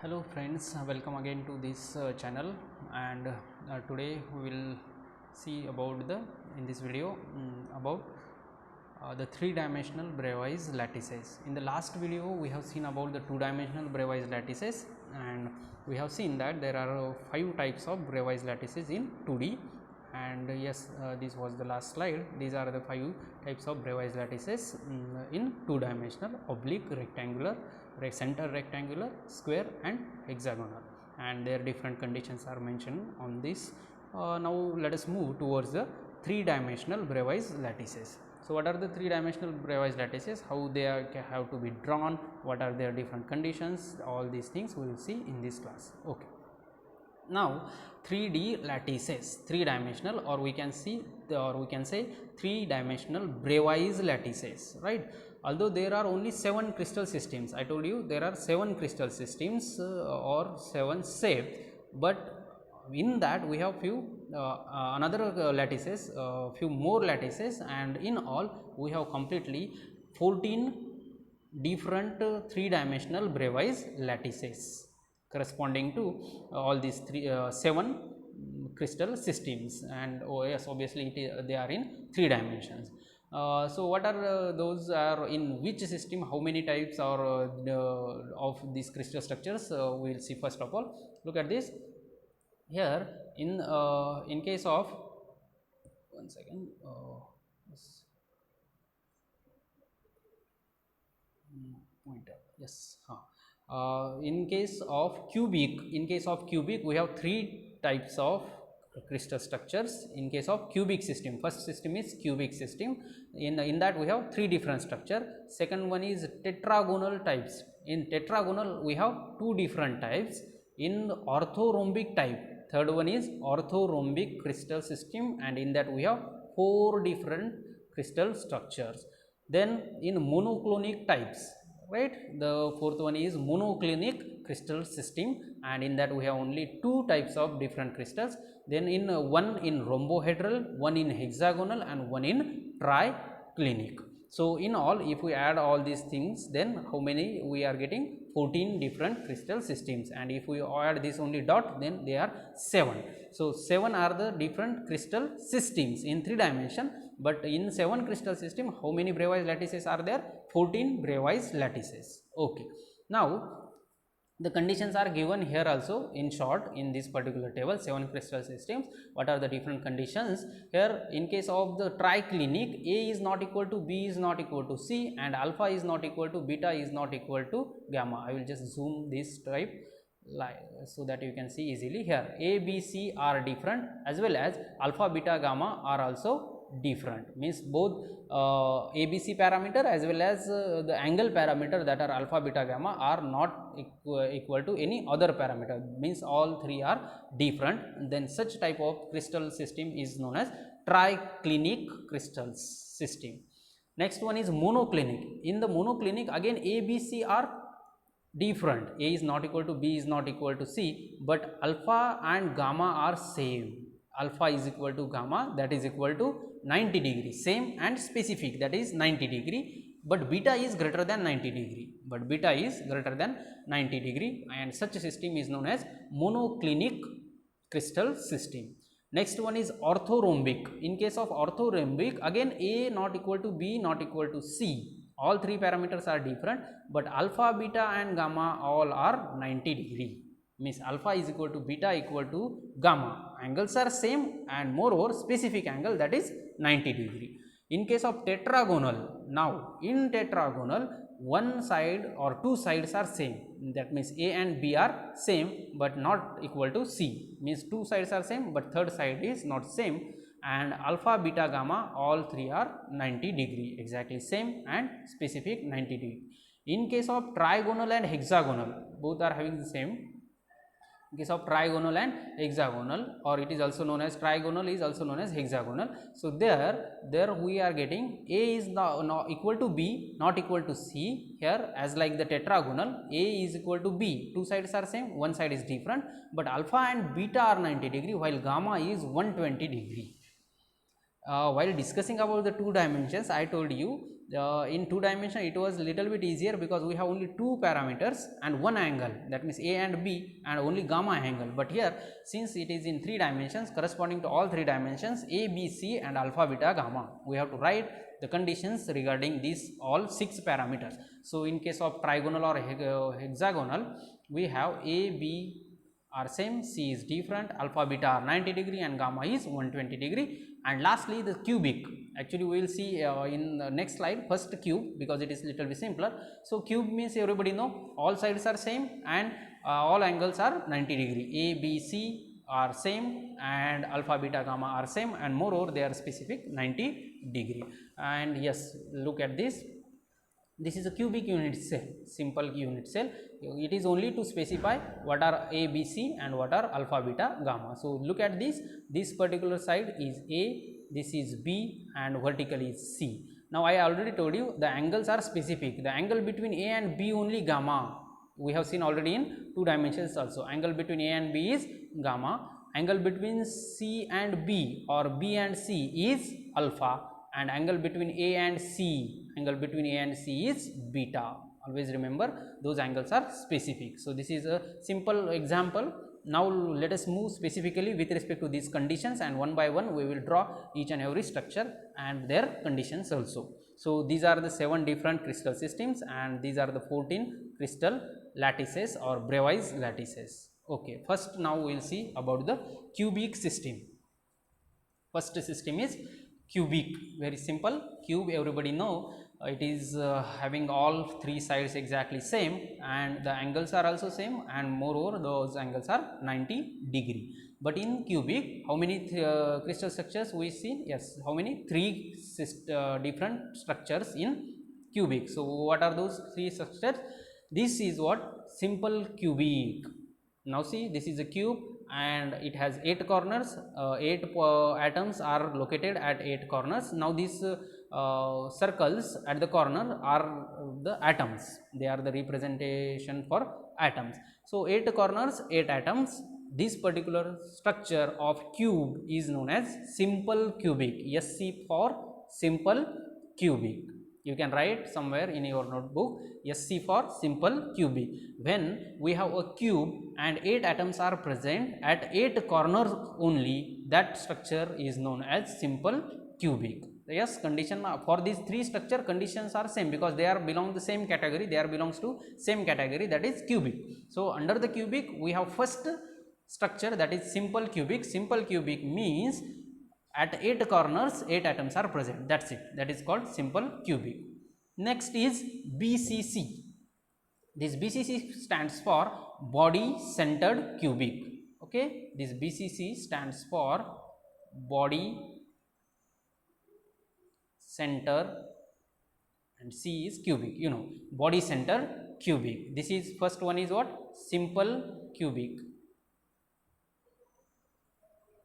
Hello friends, welcome again to this channel, and today we will see about in this video about the three-dimensional Bravais lattices. In the last video we have seen about the two-dimensional Bravais lattices, and we have seen that there are 5 types of Bravais lattices in 2D, and yes, this was the last slide. These are the 5 types of Bravais lattices in 2-dimensional: oblique, rectangular, center rectangular, square and hexagonal, and their different conditions are mentioned on this. Now let us move towards the 3-dimensional Bravais lattices. So what are the 3-dimensional Bravais lattices, how they have to be drawn, what are their different conditions, all these things we will see in this class. Okay. Now 3D lattices, 3-dimensional, or we can say 3-dimensional Bravais lattices, right? Although there are only 7 crystal systems, I told you there are 7 crystal systems or 7 shapes, but in that we have few another lattices, few more lattices, and in all we have completely 14 different 3-dimensional Bravais lattices corresponding to all these 7 crystal systems, and yes, obviously they are in 3 dimensions. So what are those are in which system, how many types are of these crystal structures, we will see. First of all, look at this here. In case of one second, pointer, yes, in case of cubic, we have 3 types of crystal structures. In case of cubic system, first system is cubic system. In that we have 3 different structure. Second one is tetragonal types. In tetragonal we have 2 different types. In orthorhombic type, third one is orthorhombic crystal system, and in that we have 4 different crystal structures. Then in monoclinic types, right, the fourth one is monoclinic crystal system, and in that we have only 2 types of different crystals. Then in one in rhombohedral, one in hexagonal, and one in triclinic. So in all, if we add all these things, then how many we are getting? 14 different crystal systems, and if we add this only dot, then they are 7. So 7 are the different crystal systems in 3 dimension, but in 7 crystal system, how many Bravais lattices are there? 14 Bravais lattices. Okay. Now the conditions are given here also in short in this particular table. 7 crystal systems, what are the different conditions here? In case of the triclinic, A is not equal to B is not equal to C, and alpha is not equal to beta is not equal to gamma. I will just zoom this type so that you can see easily here. A, B, C are different, as well as alpha, beta, gamma are also different, means both ABC parameter as well as the angle parameter, that are alpha, beta, gamma, are not equal to any other parameter, means all 3 are different. Then such type of crystal system is known as triclinic crystal system. Next one is monoclinic. In the monoclinic, again A, B, C are different. A is not equal to B is not equal to C, but alpha and gamma are same. Alpha is equal to gamma, that is equal to 90 degree, same and specific, that is 90 degree, but beta is greater than 90 degree, and such a system is known as monoclinic crystal system. Next one is orthorhombic. In case of orthorhombic, again A not equal to B not equal to C, all 3 parameters are different, but alpha, beta and gamma all are 90 degree, means alpha is equal to beta equal to gamma, angles are same, and moreover specific angle, that is 90 degree. In case of tetragonal, now in tetragonal, one side or 2 sides are same, that means A and B are same but not equal to C, means 2 sides are same but third side is not same, and alpha, beta, gamma all 3 are 90 degree, exactly same and specific 90 degree. In case of trigonal and hexagonal, both are having the same. In case of trigonal and hexagonal, or it is also known as trigonal is also known as hexagonal. So there we are getting A is not equal to B not equal to C here, as like the tetragonal, A is equal to B, 2 sides are same, one side is different, but alpha and beta are 90 degree while gamma is 120 degree. While discussing about the 2 dimensions, I told you in 2 dimension it was little bit easier because we have only 2 parameters and 1 angle, that means A and B, and only gamma angle. But here since it is in 3 dimensions, corresponding to all 3 dimensions A, B, C and alpha, beta, gamma, we have to write the conditions regarding these all 6 parameters. So in case of trigonal or hexagonal, we have A, B are same, C is different, alpha, beta are 90 degree and gamma is 120 degree. And lastly the cubic, actually we will see in the next slide, first cube, because it is little bit simpler. So cube means everybody know all sides are same and all angles are 90 degree, A, B, C are same and alpha, beta, gamma are same, and moreover they are specific 90 degree. And yes, look at this. This is a cubic unit cell, simple unit cell. It is only to specify what are A, B, C and what are alpha, beta, gamma. So look at this. This particular side is A, this is B, and vertical is C. Now I already told you the angles are specific. The angle between A and B only gamma. We have seen already in 2 dimensions also. Angle between A and B is gamma. Angle between C and B or B and C is alpha, and angle between A and C, is beta. Always remember those angles are specific. So this is a simple example. Now let us move specifically with respect to these conditions, and one by one we will draw each and every structure and their conditions also. So these are the 7 different crystal systems, and these are the 14 crystal lattices or Bravais lattices. Okay, first now we will see about the cubic system. First system is cubic, very simple. Cube, everybody know, it is having all 3 sides exactly same, and the angles are also same, and moreover those angles are 90 degree. But in cubic, how many crystal structures we see? Yes, how many? 3 different structures in cubic. So what are those 3 structures? This is what? Simple cubic. Now see, this is a cube and it has 8 corners, 8 atoms are located at 8 corners. Now these circles at the corner are the atoms, they are the representation for atoms. So 8 corners, 8 atoms. This particular structure of cube is known as simple cubic, SC for simple cubic. You can write somewhere in your notebook, SC for simple cubic. When we have a cube and 8 atoms are present at 8 corners only, that structure is known as simple cubic. Yes, condition for these 3 structure conditions are same because they are belong the same category, they are belongs to same category, that is cubic. So under the cubic we have first structure, that is simple cubic. Simple cubic means at 8 corners 8 atoms are present, that's it, that is called simple cubic. Next is BCC. This BCC stands for body centered cubic. Okay, this BCC stands for body center, and C is cubic, you know, body centered cubic. This is first one is what? Simple cubic.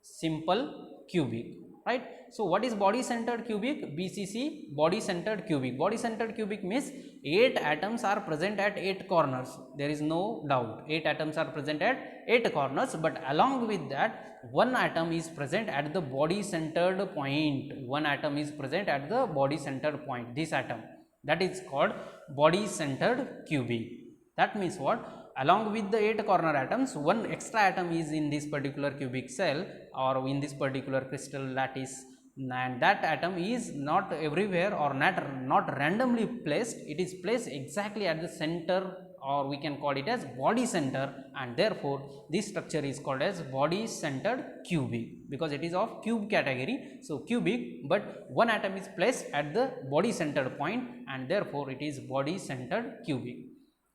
Simple cubic, right? So what is body centered cubic? BCC, body centered cubic. Body centered cubic means 8 atoms are present at 8 corners, there is no doubt, 8 atoms are present at 8 corners, but along with that 1 atom is present at the body centered point. 1 atom is present at the body centered point, this atom, that is called body centered cubic. That means what? Along with the 8 corner atoms, 1 extra atom is in this particular cubic cell or in this particular crystal lattice, and that atom is not everywhere or not randomly placed, it is placed exactly at the center, or we can call it as body center, and therefore this structure is called as body centered cubic because it is of cube category. So cubic, but 1 atom is placed at the body centered point, and therefore it is body centered cubic.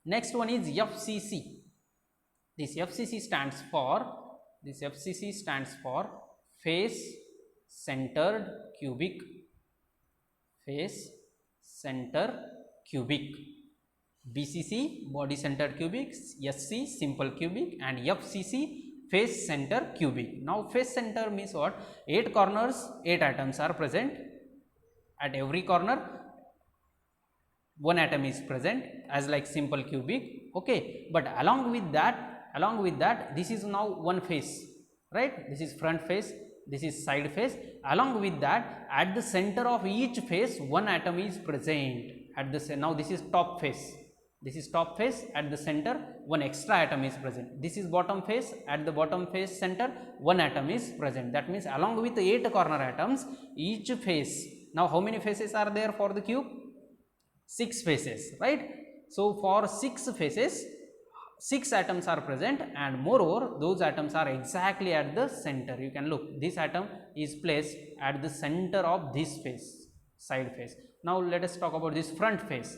Next one is FCC. This FCC stands for face centered cubic. Face center cubic. BCC body centered cubic, SC simple cubic, and FCC face center cubic. Now face center means what? 8 corners, 8 atoms are present. At every corner 1 atom is present as like simple cubic. Okay, but along with that this is now one face, right? This is front face, this is side face. Along with that, at the center of each face, one atom is present. At the now this is top face. This is top face. At the center, one extra atom is present. This is bottom face. At the bottom face center, one atom is present. That means along with 8 corner atoms, each face. Now, how many faces are there for the cube? 6 faces, right? So, for 6 faces, 6 atoms are present, and moreover, those atoms are exactly at the center. You can look, this atom is placed at the center of this face, side face. Now, let us talk about this front face,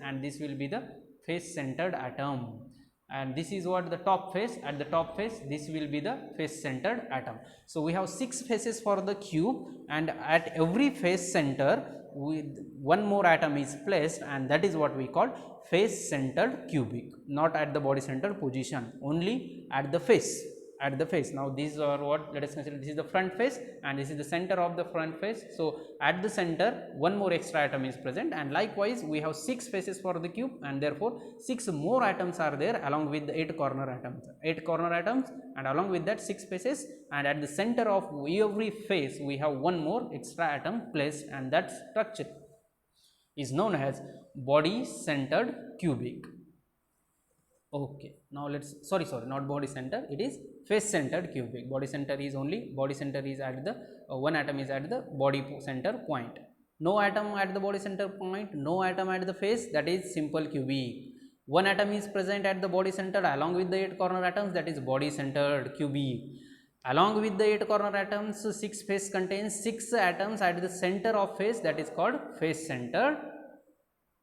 and this will be the face centered atom, and this is what the top face. At the top face, this will be the face centered atom. So, we have 6 faces for the cube, and at every face center, one more atom is placed, and that is what we call face centered cubic. Not at the body centered position, only at the face. Now, these are what, let us consider, this is the front face and this is the center of the front face. So, at the center, one more extra atom is present, and likewise we have 6 faces for the cube, and therefore 6 more atoms are there along with the 8 corner atoms. And along with that 6 faces, and at the center of every face we have one more extra atom placed, and that structure is known as body centered cubic. Okay, now let's, sorry, not body center, it is face centered cubic. Body center is at the one atom is at the body center point. No atom at the body center point, no atom at the face, that is simple cubic. One atom is present at the body center along with the 8 corner atoms, that is body centered cubic. Along with the 8 corner atoms, 6 face contains 6 atoms at the center of face, that is called face centered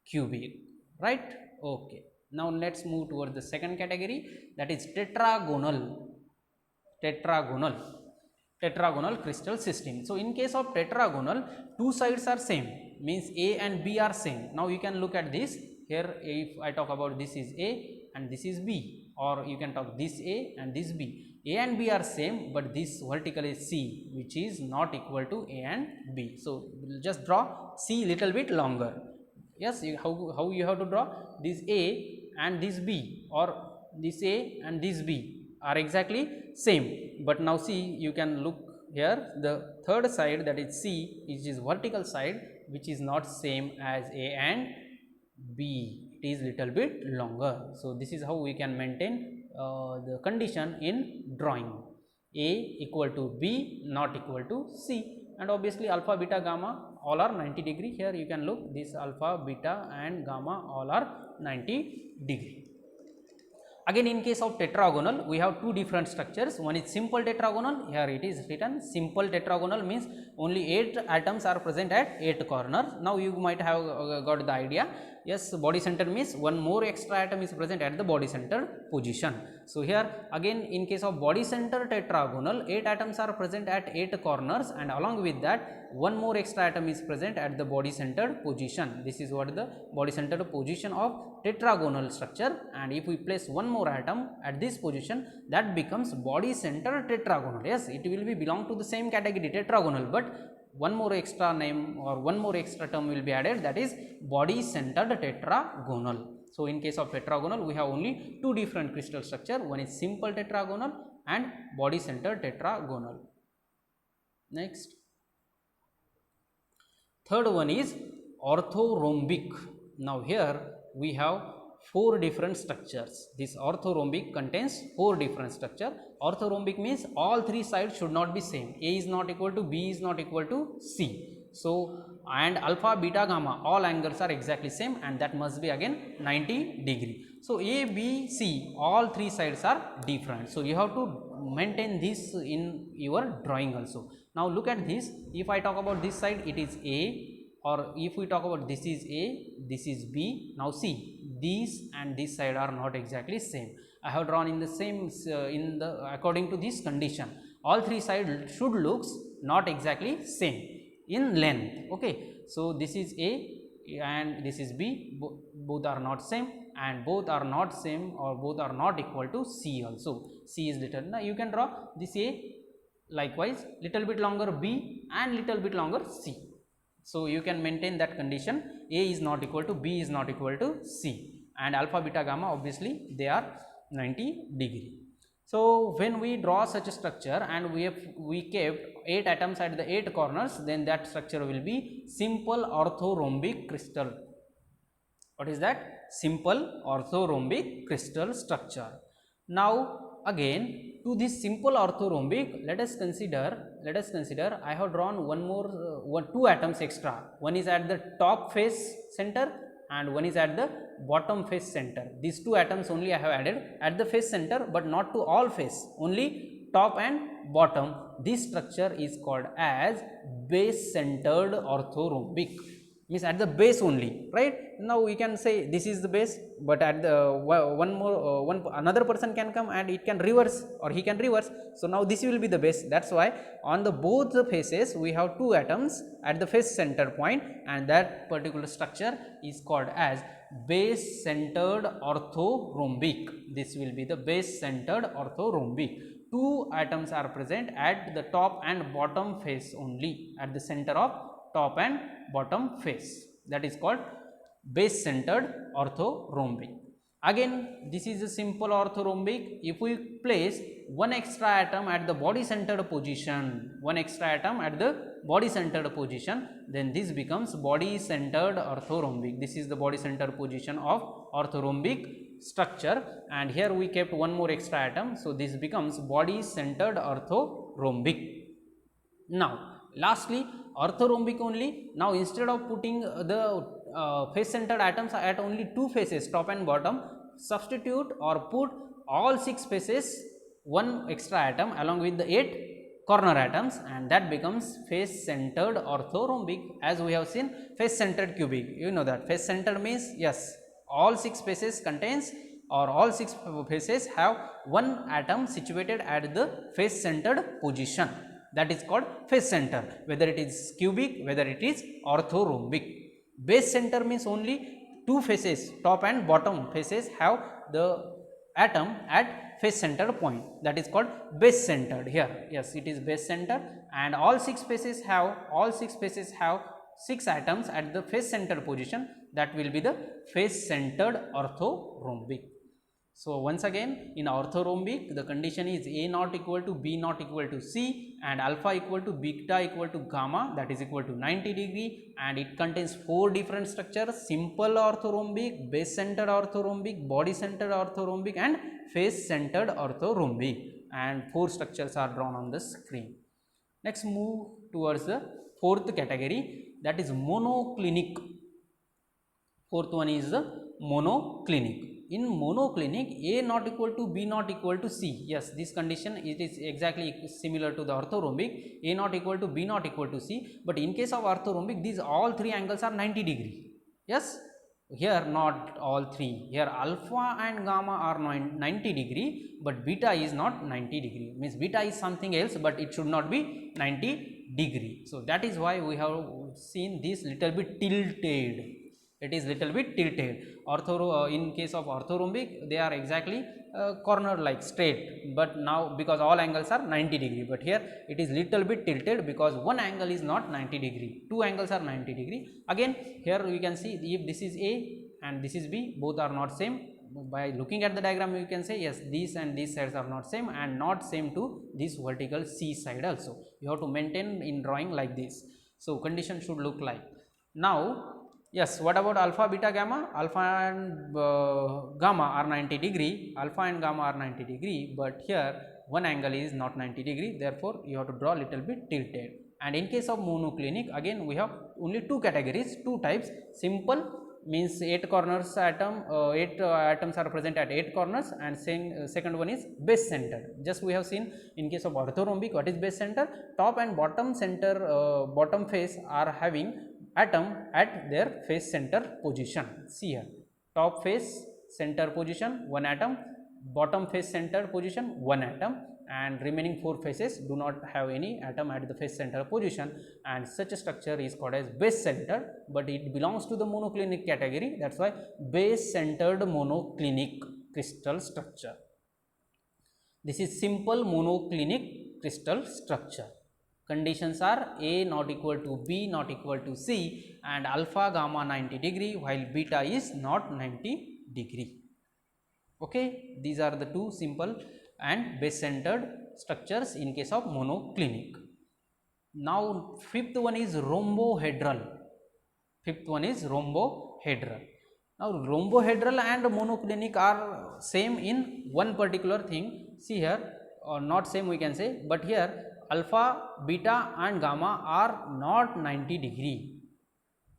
cubic, right? Okay. Now, let us move towards the second category, that is tetragonal crystal system. So, in case of tetragonal, two sides are same, means A and B are same. Now, you can look at this here. If I talk about this is A and this is B, or you can talk this A and this B. A and B are same, but this vertical is C, which is not equal to A and B. So, we will just draw C little bit longer. Yes, how you have to draw this A and this B, or this A and this B are exactly same, but now see, you can look here, the third side, that is C, which is vertical side, which is not same as A and B, it is little bit longer. So, this is how we can maintain the condition in drawing. A equal to B, not equal to C, and obviously alpha, beta, gamma all are 90 degree. Here you can look, this alpha, beta and gamma all are 90 degree. Again, in case of tetragonal, we have two different structures. One is simple tetragonal. Here it is written simple tetragonal, means only 8 atoms are present at 8 corners. Now, you might have got the idea. Yes, body center means one more extra atom is present at the body center position. So, here again, in case of body center tetragonal, 8 atoms are present at 8 corners, and along with that one more extra atom is present at the body centered position. This is what the body centered position of tetragonal structure, and if we place one more atom at this position, that becomes body centered tetragonal. Yes, it will be belong to the same category, tetragonal, but one more extra name or one more extra term will be added, that is body centered tetragonal. So, in case of tetragonal, we have only two different crystal structure, one is simple tetragonal and body centered tetragonal. Next, third one is orthorhombic. Now, here we have 4 different structures. This orthorhombic contains 4 different structure. Orthorhombic means all 3 sides should not be same. A is not equal to B is not equal to C. So, and alpha, beta, gamma all angles are exactly same, and that must be again 90 degree. So, A, B, C all 3 sides are different. So, you have to maintain this in your drawing also. Now, look at this. If I talk about this side, it is A, or if we talk about this is A, this is B. Now, see, these and this side are not exactly same. I have drawn in the same according to this condition. All 3 sides should looks not exactly same in length. Okay, so this is A and this is B. Both are not same, and both are not same or both are not equal to C also. C is little. Now, you can draw this A, likewise little bit longer B and little bit longer C. So, you can maintain that condition. A is not equal to B is not equal to C, and alpha, beta, gamma obviously they are 90 degree. So when we draw such a structure and we kept 8 atoms at the 8 corners, then that structure will be simple orthorhombic crystal. What is that? Simple orthorhombic crystal structure. Now again, to this simple orthorhombic, let us consider I have drawn one more two atoms extra. One is at the top face center and one is at the bottom face center. These two atoms only I have added at the face center, but not to all face, only top and bottom. This structure is called as base centered orthorhombic, means at the base only, right? Now we can say this is the base, but at the another person can come and it can reverse, or he can reverse. So now this will be the base. That's why on the both the faces we have two atoms at the face center point, and that particular structure is called as base centered orthorhombic. This will be the base centered orthorhombic. Two atoms are present at the top and bottom face only, at the center of top and bottom face. That is called base centered orthorhombic. Again, this is a simple orthorhombic. If we place one extra atom at the body centered position, then this becomes body centered orthorhombic. This is the body centered position of orthorhombic structure, and here we kept one more extra atom, so this becomes body centered orthorhombic. Now lastly, orthorhombic only. Now instead of putting the face centered atoms at only two faces, top and bottom, substitute or put all 6 faces one extra atom along with the 8 corner atoms, and that becomes face centered orthorhombic. As we have seen, face centered cubic, you know that face centered means, yes, all 6 faces contains, or all 6 faces have one atom situated at the face centered position. That is called face center, whether it is cubic, whether it is orthorhombic. Base center means only two faces, top and bottom faces have the atom at face center point. That is called base centered here. Yes, it is base center, and all 6 faces have 6 atoms at the face centered position. That will be the face centered orthorhombic. So once again, in orthorhombic, the condition is A naught equal to B naught equal to C, and alpha equal to beta equal to gamma, that is equal to 90 degree, and it contains 4 different structures: simple orthorhombic, base centered orthorhombic, body centered orthorhombic, and face centered orthorhombic, and 4 structures are drawn on the screen. Next, move towards the 4th category, that is monoclinic. 4th one is the monoclinic. In monoclinic, A not equal to B not equal to C. Yes, this condition, it is exactly similar to the orthorhombic, A not equal to B not equal to C, but in case of orthorhombic, these all 3 angles are 90 degree. Yes, here not all 3. Here alpha and gamma are 90 degree, but beta is not 90 degree. Means beta is something else, but it should not be 90 degree. So that is why we have seen this little bit tilted. It is little bit tilted. In case of orthorhombic, they are exactly corner like straight, but now because all angles are 90 degree, but here it is little bit tilted because one angle is not 90 degree, 2 angles are 90 degree. Again, here we can see if this is A and this is B, both are not same. By looking at the diagram, you can say yes, these and these sides are not same, and not same to this vertical C side also. You have to maintain in drawing like this. So condition should look like. Now yes, what about alpha, beta, gamma? Alpha and gamma are 90 degree, alpha and gamma are 90 degree, but here one angle is not 90 degree, therefore you have to draw a little bit tilted. And in case of monoclinic, again we have only 2 categories, 2 types. Simple means 8 corners atom, 8 atoms are present at 8 corners, and second one is base center. Just we have seen in case of orthorhombic, what is base center? Top and bottom center, bottom face are having atom at their face center position. See here, top face center position 1 atom, bottom face center position 1 atom, and remaining 4 faces do not have any atom at the face center position, and such a structure is called as base centered, but it belongs to the monoclinic category. That's why base centered monoclinic crystal structure. This is simple monoclinic crystal structure. Conditions are A not equal to B not equal to C, and alpha gamma 90 degree while beta is not 90 degree. Okay, these are the 2 simple and base centered structures in case of monoclinic. Now fifth one is rhombohedral. Fifth one is rhombohedral. Now rhombohedral and monoclinic are same in one particular thing. See here, or not same we can say, but here alpha, beta and gamma are not 90 degree.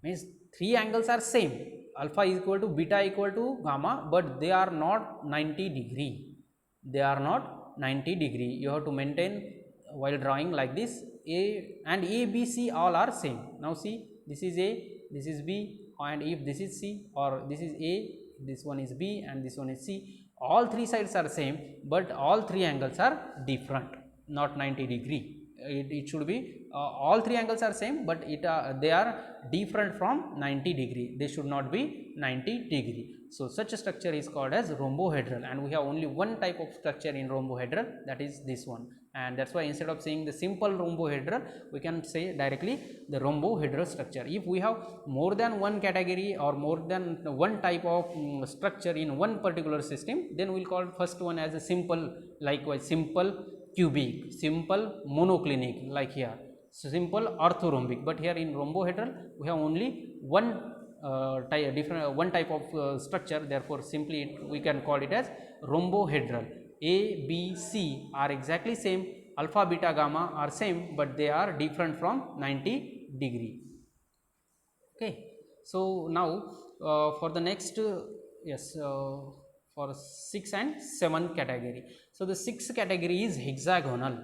Means three angles are same, alpha is equal to beta equal to gamma, but they are not 90 degree. They are not 90 degree. You have to maintain while drawing like this. A and A, B, C all are same. Now see, this is A, this is B, and if this is C, or this is A, this one is B and this one is C, all three sides are same, but all three angles are different, not 90 degree. It should be all three angles are same, but they are different from 90 degree. They should not be 90 degree. So such a structure is called as rhombohedral, and we have only one type of structure in rhombohedral, that is this one. And that's why instead of saying the simple rhombohedral, we can say directly the rhombohedral structure. If we have more than one category or more than one type of structure in one particular system, then we will call first one as a simple, likewise simple cubic, simple monoclinic, like here simple orthorhombic. But here in rhombohedral we have only one one type of structure, therefore simply we can call it as rhombohedral. A, B, C are exactly same, alpha, beta, gamma are same, but they are different from 90 degree. Okay. So now for the next for 6 and 7 category. So the 6th category is hexagonal.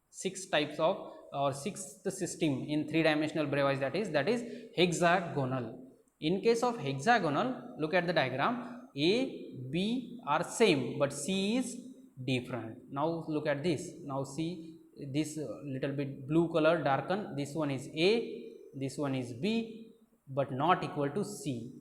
6 types of or 6th system in 3-dimensional Bravais, that is hexagonal. In case of hexagonal, look at the diagram. A, B are same, but C is different. Now look at this. Now see this little bit blue color darken. This one is A, this one is B, but not equal to C.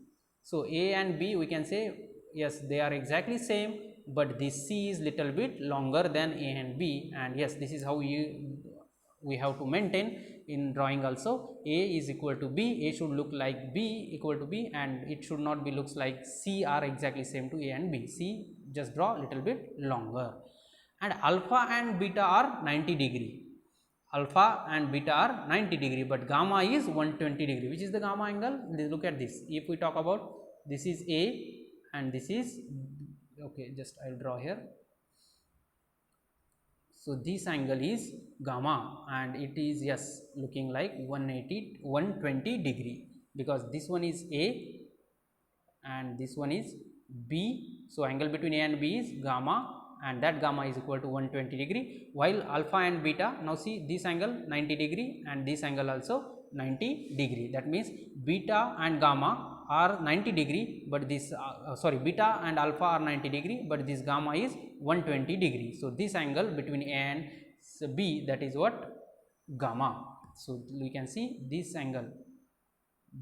So A and B we can say yes, they are exactly same, but this C is little bit longer than A and B, and yes, this is how we have to maintain in drawing also. A is equal to B, A should look like B equal to B, and it should not be looks like C are exactly same to A and B. C just draw little bit longer. And alpha and beta are 90 degree. Alpha and beta are 90 degree, but gamma is 120 degree. Which is the gamma angle? Look at this. If we talk about, this is A and this is, okay, just I will draw here. So this angle is gamma, and it is yes looking like 120 degree, because this one is A and this one is B. So angle between A and B is gamma, and that gamma is equal to 120 degree, while alpha and beta, now see this angle 90 degree and this angle also 90 degree. That means beta and gamma are 90 degree, but this beta and alpha are 90 degree, but this gamma is 120 degree. So this angle between A and B, that is what? Gamma. So we can see this angle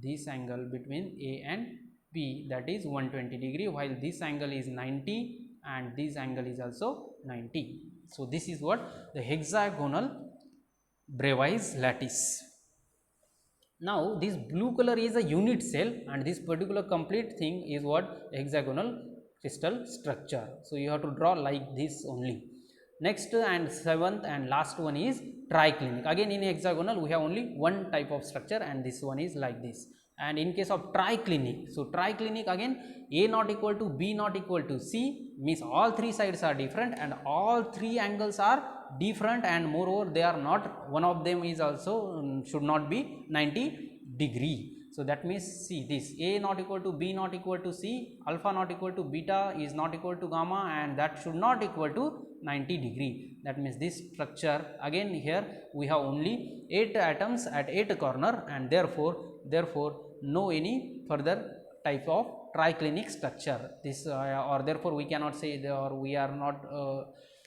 between A and B, that is 120 degree, while this angle is 90 and this angle is also 90. So this is what? The hexagonal Bravais lattice. Now this blue color is a unit cell, and this particular complete thing is what? Hexagonal crystal structure. So you have to draw like this only. Next and 7th and last one is triclinic. Again in hexagonal we have only one type of structure, and this one is like this. And in case of triclinic, so triclinic again A not equal to B not equal to C, means all three sides are different and all three angles are different, and moreover they are not, one of them is also should not be 90 degree. So that means see this, A not equal to B not equal to C, alpha not equal to beta is not equal to gamma, and that should not equal to 90 degree. That means this structure, again here we have only 8 atoms at 8 corner, and therefore no any further type of triclinic structure. This or therefore we cannot say or we are not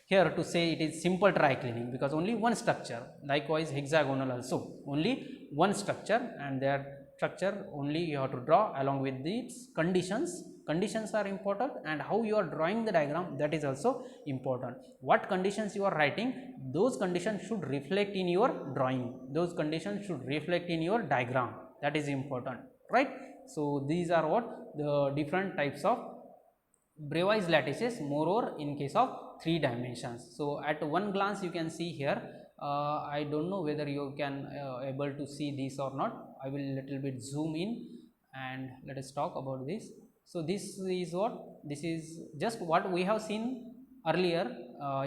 here to say it is simple triclinic, because only one structure. Likewise hexagonal also only one structure, and their structure only you have to draw along with these conditions. Conditions are important, and how you are drawing the diagram, that is also important. What conditions you are writing, those conditions should reflect in your drawing, those conditions should reflect in your diagram, that is important, right? So these are what the different types of Bravais lattices moreover in case of 3 dimensions. So at one glance you can see here, I don't know whether you can able to see this or not. I will little bit zoom in and let us talk about this. So this is what, this is just what we have seen earlier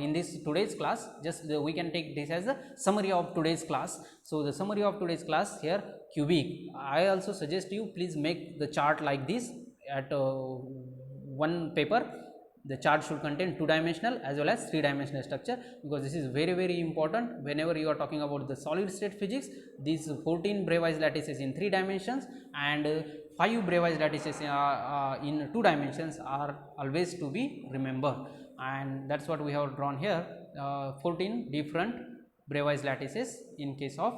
in this today's class. Just we can take this as a summary of today's class. So the summary of today's class here, cubic. I also suggest you please make the chart like this at one paper. The chart should contain 2-dimensional as well as 3-dimensional structure, because this is very important whenever you are talking about the solid state physics. These 14 Bravais lattices in 3 dimensions and 5 Bravais lattices in 2 dimensions are always to be remembered, and that's what we have drawn here. 14 different Bravais lattices in case of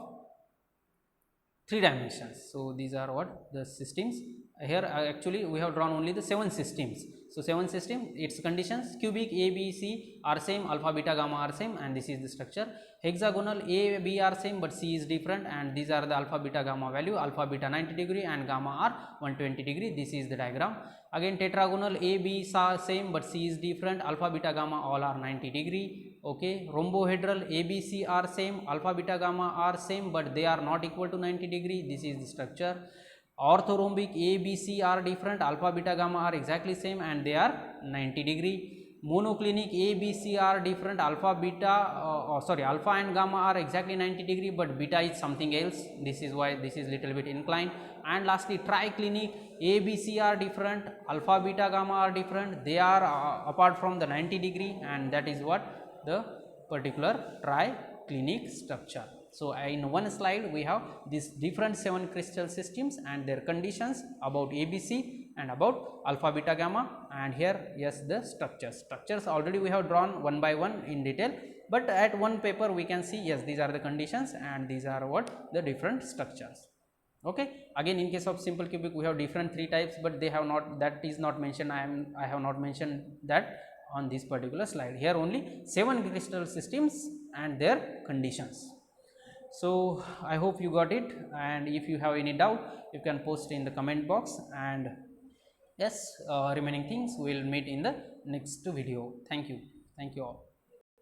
3 dimensions. So these are what the systems. Here actually we have drawn only the 7 systems. So 7 system, its conditions: cubic A, B, C are same, alpha, beta, gamma are same, and this is the structure. Hexagonal A, B are same, but C is different, and these are the alpha, beta, gamma value. Alpha, beta 90 degree and gamma are 120 degree. This is the diagram. Again tetragonal A, B are same, but C is different. Alpha, beta, gamma all are 90 degree. Okay, rhombohedral A, B, C are same, alpha, beta, gamma are same, but they are not equal to 90 degree. This is the structure. Orthorhombic A, B, C are different, alpha, beta, gamma are exactly same, and they are 90 degree. Monoclinic A, B, C are different, alpha, beta, alpha and gamma are exactly 90 degree, but beta is something else. This is why this is little bit inclined. And lastly, triclinic A, B, C are different, alpha, beta, gamma are different, they are apart from the 90 degree, and that is what the particular triclinic structure. So in one slide we have these different 7 crystal systems and their conditions about ABC and about alpha, beta, gamma, and here yes the structures already we have drawn one by one in detail, but at one paper we can see yes these are the conditions and these are what the different structures. Okay, again in case of simple cubic we have different 3 types, but they have not, that is not mentioned. I have not mentioned that on this particular slide. Here only 7 crystal systems and their conditions. So I hope you got it, and if you have any doubt you can post in the comment box, and yes, remaining things we will meet in the next video. Thank you all.